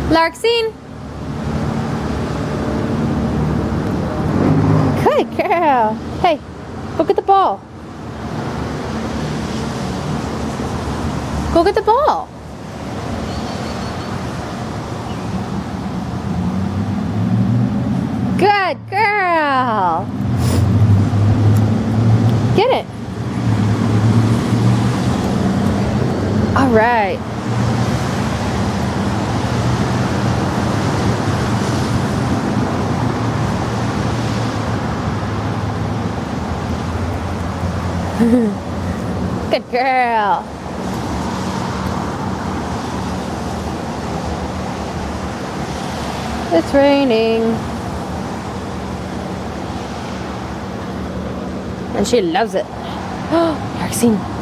Larxene! Good girl. Hey, go get the ball. Go get the ball. Good girl. Get it. All right. Good girl. It's raining. And she loves it. Oh, Larxene.